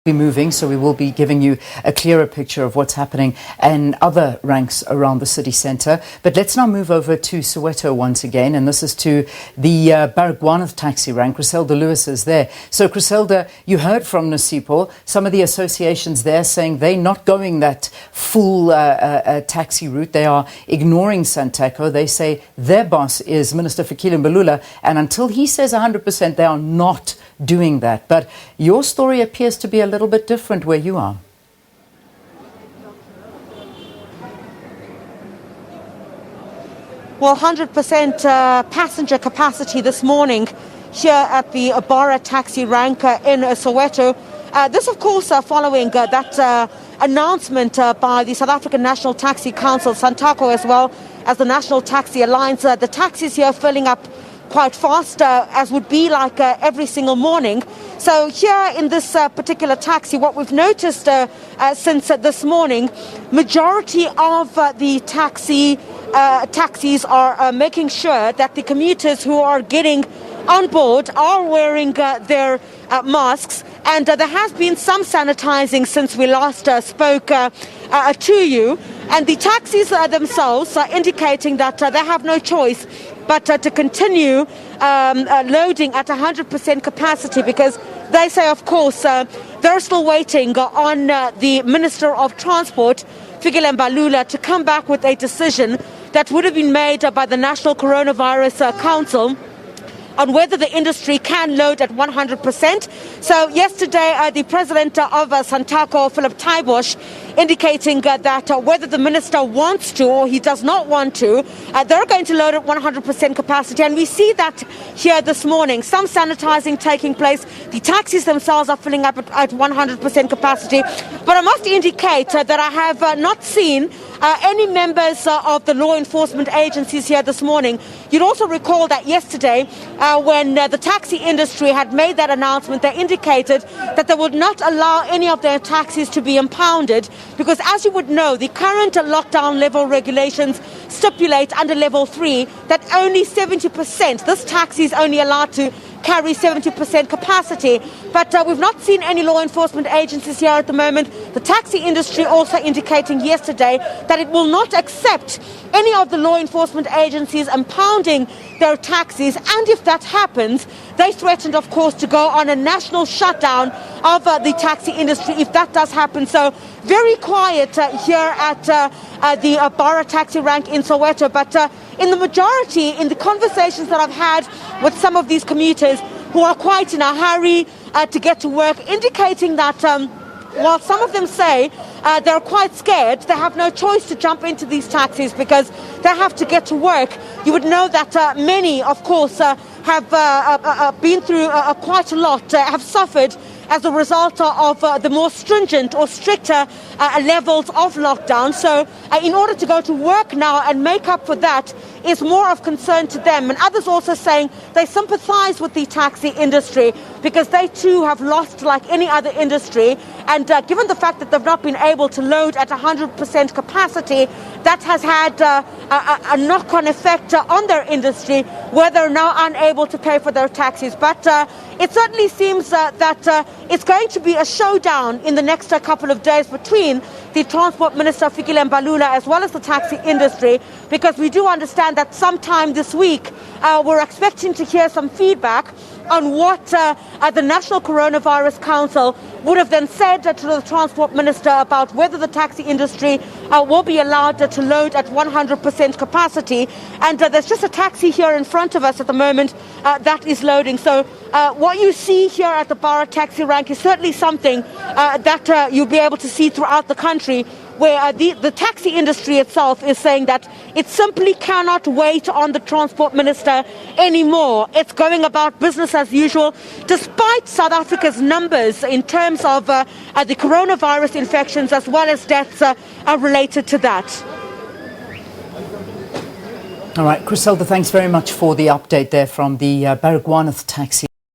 be moving, so we will be giving you a clearer picture of what's happening in other ranks around the city centre. But let's now move over to Soweto once again, and this is to the Bara Taxi Rank. Chriselda Lewis is there. So Chriselda, you heard from Nasipo, some of the associations there saying they're not going that full taxi route. They are ignoring Santaco. They say their boss is Minister Fikile Mbalula, and until he says 100%, they are not doing that. But your story appears to be a little bit different where you are. Well, 100% passenger capacity this morning here at the Bara Taxi Rank in Soweto. This, of course, following that announcement by the South African National Taxi Council, Santaco, as well as the National Taxi Alliance. The taxis here filling up quite fast, as would be like every single morning. So here in this particular taxi, what we've noticed since this morning, majority of the taxis are making sure that the commuters who are getting on board are wearing their masks, and there has been some sanitizing since we last spoke to you, and the taxis themselves are indicating that they have no choice but to continue loading at 100% capacity, because they say, of course, they're still waiting on the Minister of Transport, Fikile Mbalula, to come back with a decision that would have been made by the National Coronavirus Council on whether the industry can load at 100%. So yesterday, the president of Santaco, Philip Taibosh, indicating that whether the minister wants to or he does not want to, they're going to load at 100% capacity. And we see that here this morning. Some sanitizing taking place. The taxis themselves are filling up at 100% capacity. But I must indicate that I have not seen any members of the law enforcement agencies here this morning. You'd also recall that yesterday, when the taxi industry had made that announcement, they indicated that they would not allow any of their taxis to be impounded, because, as you would know, the current lockdown level regulations stipulate under level 3 that only 70%, this taxi is only allowed to carry 70% capacity. But we've not seen any law enforcement agencies here at the moment. The taxi industry also indicating yesterday that it will not accept any of the law enforcement agencies impounding their taxis. And if that happens, they threatened, of course, to go on a national shutdown of the taxi industry if that does happen. So very quiet here at the Bara Taxi Rank in Soweto. But in the majority, in the conversations that I've had with some of these commuters who are quite in a hurry to get to work, indicating that while some of them say they're quite scared, they have no choice to jump into these taxis because they have to get to work. You would know that many, of course, have been through quite a lot, have suffered as a result of the more stringent or stricter levels of lockdown. So in order to go to work now and make up for that is more of concern to them. And others also saying they sympathize with the taxi industry because they too have lost like any other industry. And given the fact that they've not been able to load at 100% capacity, that has had a knock-on effect on their industry, where they're now unable to pay for their taxis. But it certainly seems that it's going to be a showdown in the next couple of days between the Transport Minister Fikile Mbalula as well as the taxi industry, because we do understand that sometime this week we're expecting to hear some feedback on what the National Coronavirus Council would have then said to the Transport Minister about whether the taxi industry will be allowed to load at 100% capacity. And there's just a taxi here in front of us at the moment that is loading. So what you see here at the Bara Taxi Rank is certainly something that you'll be able to see throughout the country, where the taxi industry itself is saying that it simply cannot wait on the Transport Minister anymore. It's going about business as usual, despite South Africa's numbers in terms of the coronavirus infections as well as deaths are related to that. All right, Chriselda, thanks very much for the update there from the Bara Taxi